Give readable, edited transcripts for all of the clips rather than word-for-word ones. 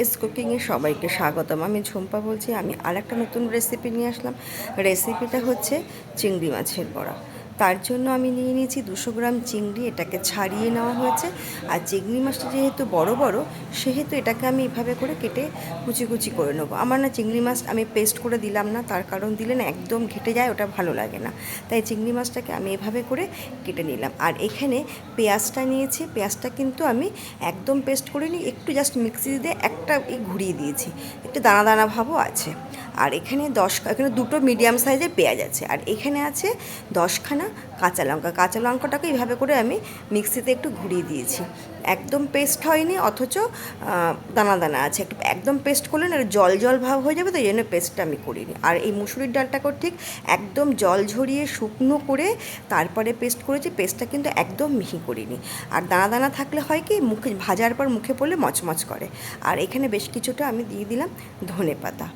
S কুকিংয়ে সবাইকে স্বাগতম। আমি ঝুম্পা বলছি। আমি আরেকটা নতুন রেসিপি নিয়ে আসলাম। রেসিপিটা হচ্ছে চিংড়ি মাছের বড়া। তার জন্য আমি নিয়ে নিয়েছি 200 গ্রাম চিংড়ি। এটাকে ছাড়িয়ে নেওয়া হয়েছে। আর চিংড়ি মাছটা যেহেতু বড় বড়, সেহেতু এটাকে আমি এভাবে করে কেটে কুচি কুচি করে নেবো। আমার না চিংড়ি মাছ আমি পেস্ট করে দিলাম না, তার কারণ দিলে না একদম ঘেটে যায়, ওটা ভালো লাগে না। তাই চিংড়ি মাছটাকে আমি এভাবে করে কেটে নিলাম। আর এখানে পেঁয়াজটা নিয়েছি। পেঁয়াজটা কিন্তু আমি একদম পেস্ট করিনি, একটু জাস্ট মিক্সি দিয়ে একটা ঘুরিয়ে দিয়েছি, একটু দানা দানা ভাবও আছে। আর এখানে এখানে দুটো মিডিয়াম সাইজের পেঁয়াজ আছে। আর এখানে আছে 10খানা কাঁচা লঙ্কা। কাঁচা লঙ্কাটাকে এইভাবে করে আমি মিক্সিতে একটু ঘুরিয়ে দিয়েছি। একদম পেস্ট হয়নি, অথচ দানা দানা আছে। একদম পেস্ট করলে না জল জল ভাব হয়ে যাবে, তো এই জন্য পেস্টটা আমি করিনি। আর এই মুসুরির ডালটাকেও ঠিক একদম জল ঝরিয়ে শুকনো করে তারপরে পেস্ট করেছি। পেস্টটা কিন্তু একদম মিহি করিনি। আর দানা দানা থাকলে হয় কি, মুখে ভাজার পর মুখে পড়লে মচমচ করে। আর এখানে বেশ কিছুটা আমি দিয়ে দিলাম ধনে পাতা।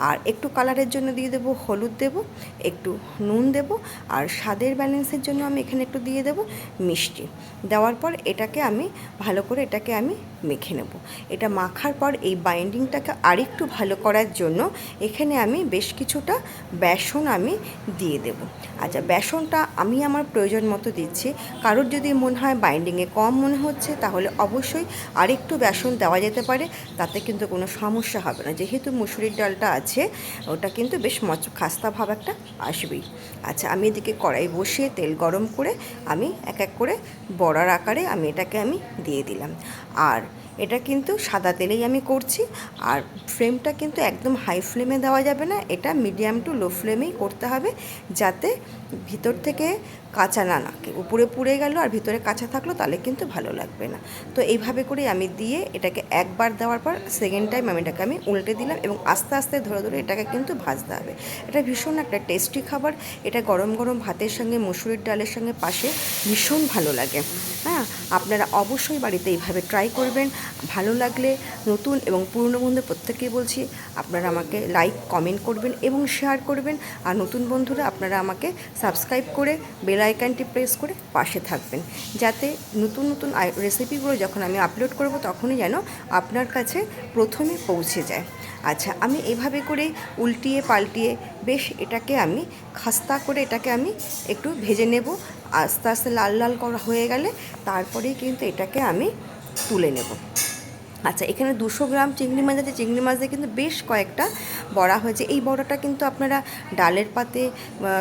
আর একটু কালারের জন্য দিয়ে দেবো হলুদ, দেবো একটু নুন, দেবো আর স্বাদের ব্যালেন্সের জন্য আমি এখানে একটু দিয়ে দেবো মিষ্টি। দেওয়ার পর এটাকে আমি ভালো করে এটাকে আমি মেখে নেব। এটা মাখার পর এই বাইন্ডিংটাকে আরেকটু ভালো করার জন্য এখানে আমি বেশ কিছুটা বেসন আমি দিয়ে দেব। আচ্ছা, বেসনটা আমি আমার প্রয়োজন মতো দিচ্ছি। কারোর যদি মনে হয় বাইন্ডিংয়ে কম মনে হচ্ছে, তাহলে অবশ্যই আরেকটু বেসন দেওয়া যেতে পারে, তাতে কিন্তু কোনো সমস্যা হবে না। যেহেতু মুসুরির ডালটা আছে, ওটা কিন্তু বেশ খাস্তা ভাব একটা আসবেই। আচ্ছা, আমি এদিকে কড়াই বসিয়ে তেল গরম করে আমি এক এক করে বড়ার আকারে আমি এটাকে আমি দিয়ে দিলাম। আর এটা কিন্তু সাদা তেলেই আমি করছি। আর ফ্লেমটা কিন্তু একদম হাই ফ্লেমে দেওয়া যাবে না, এটা মিডিয়াম টু লো ফ্লেমেই করতে হবে, যাতে ভিতর থেকে কাঁচা না নাকে। উপরে পুড়ে গেল আর ভিতরে কাঁচা থাকলো, তাহলে কিন্তু ভালো লাগবে না। তো এইভাবে করে আমি দিয়ে এটাকে একবার দেওয়ার পর সেকেন্ড টাইম আমি এটাকে আমি উল্টে দিলাম, এবং আস্তে আস্তে ধরে ধরে এটাকে কিন্তু ভাজতে হবে। এটা ভীষণ একটা টেস্টি খাবার। এটা গরম গরম ভাতের সঙ্গে, মুসুরির ডালের সঙ্গে পাশে ভীষণ ভালো লাগে। হ্যাঁ, আপনারা অবশ্যই বাড়িতে এইভাবে ট্রাই করবেন। ভালো লাগলে নতুন এবং পুরনো বন্ধু প্রত্যেকেই বলছি, আপনারা আমাকে লাইক কমেন্ট করবেন এবং শেয়ার করবেন। আর নতুন বন্ধুরা আপনারা আমাকে সাবস্ক্রাইব করে বেল আইকনটি প্রেস করে পাশে থাকবেন, যাতে নতুন নতুন রেসিপিগুলো যখন আমি আপলোড করব তখনই যেন আপনার কাছে প্রথমে পৌঁছে যায়। আচ্ছা, আমি এভাবে করে উল্টিয়ে পাল্টিয়ে বেশ এটাকে আমি খাস্তা করে এটাকে আমি একটু ভেজে নেব। আস্তে আস্তে লাল লাল করা হয়ে গেলে তারপরেই কিন্তু এটাকে আমি তুলে নেব। আচ্ছা, এখানে 200 গ্রাম চিংড়ি মাছ আছে। চিংড়ি মাছ দিয়ে কিন্তু বেশ কয়েকটা বড়া হয়েছে। এই বড়াটা কিন্তু আপনারা ডালের পাতে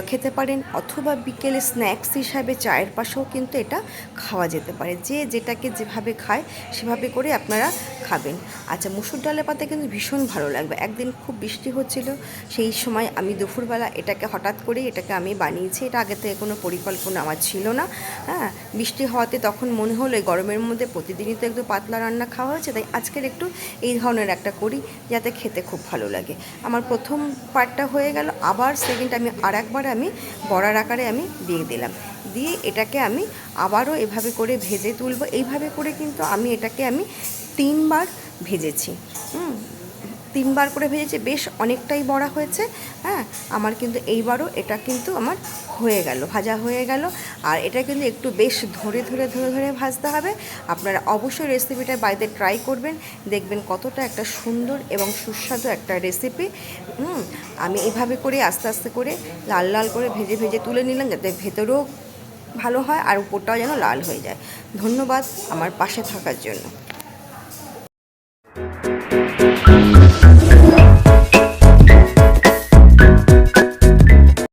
খেতে পারেন, অথবা বিকেলে স্ন্যাক্স হিসাবে চায়ের পাশেও কিন্তু এটা খাওয়া যেতে পারে। যে যেটাকে যেভাবে খায় সেভাবে করে আপনারা খাবেন। আচ্ছা, মুসুর ডালের পাতে কিন্তু ভীষণ ভালো লাগবে। একদিন খুব বৃষ্টি হচ্ছিল, সেই সময় আমি দুপুরবেলা এটাকে হঠাৎ করেই এটাকে আমি বানিয়েছি। এটা আগে থেকে কোনো পরিকল্পনা আমার ছিল না। হ্যাঁ, বৃষ্টি হওয়াতে তখন মনে হলো এই গরমের মধ্যে প্রতিদিনই তো একটু পাতলা রান্না খাওয়া হয়েছে, তাই আজকের একটু এই ধরনের একটা করি, যাতে খেতে খুব ভালো লাগে। আমার প্রথম পার্টটা হয়ে গেল। আবার সেকেন্ড আমি আরেকবার আমি বড়ার আকারে আমি দিয়ে দিলাম। দিয়ে এটাকে আমি আবারও এভাবে করে ভেজে তুলব। এইভাবে করে কিন্তু আমি এটাকে আমি 3বার ভেজেছি। 3বার করে ভেজেছি, বেশ অনেকটাই বড়া হয়েছে। হ্যাঁ, আমার কিন্তু এইবারও এটা কিন্তু আমার হয়ে গেল, ভাজা হয়ে গেল। আর এটা কিন্তু একটু বেশ ধরে ধরে ধরে ধরে ভাজতে হবে। আপনারা অবশ্যই রেসিপিটা বাড়িতে ট্রাই করবেন, দেখবেন কতটা একটা সুন্দর এবং সুস্বাদু একটা রেসিপি। আমি এইভাবে করে আস্তে আস্তে করে লাল লাল করে ভেজে ভেজে তুলে নিলাম, যাতে ভেতরেও ভালো হয় আর উপরটাও যেন লাল হয়ে যায়। ধন্যবাদ আমার পাশে থাকার জন্য।